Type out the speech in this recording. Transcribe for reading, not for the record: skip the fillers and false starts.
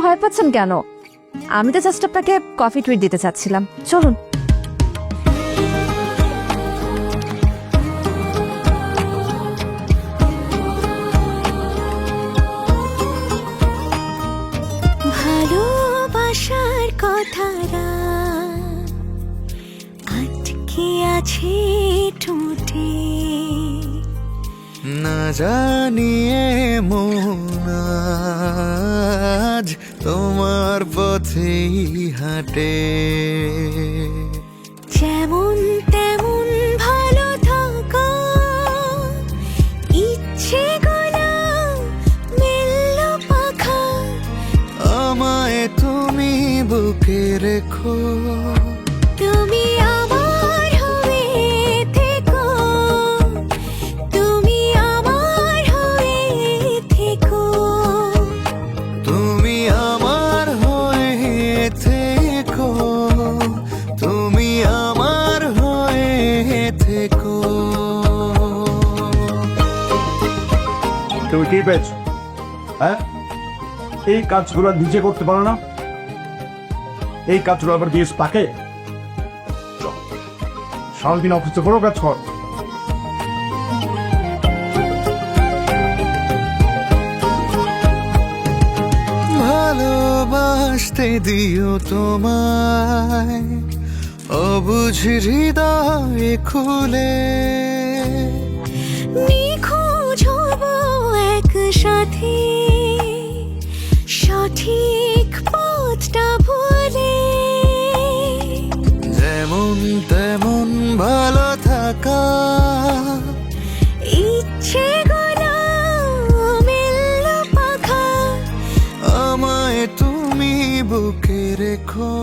ভয় পাচ্ছেন কেন? আমি তো জাস্ট আপনাকে কফি ট্রিট দিতে চাচ্ছিলাম। চলুন। ভালোবাসার কথারা আটকে আছে ঠোঁটে, না জানিয়ে মন আজ তোমার পথেই হাঁটে। যেমন তেমন ভালো থাকা ইচ্ছে গুলো মেলল পাখা, আমায় তুমি বুকে রেখো, তুমি আমার হয়ে থেকো, তুমি আমার হয়ে থেকো, তুমি আমার হয়ে থেকো, তুমি আমার হয়ে থেকো। তুমি কি পেয়েছ? হ্যাঁ, এই কাজগুলো নিজে করতে পারো না? এই কাজগুলো আবার দিয়েছ তাকে? সারাদিন অফিসে করো, কাজ কর। ভালোবাসতে দিও তোমায় অবুঝ হৃদয়ে খুলে, নিখোঁজ হব একসাথে সঠিক পথটা ভুলে, যেমন তেমন ভালো থাকা ইচ্ছে গুলো মেলল পাখা, আমায় তুমি বুকে রেখো।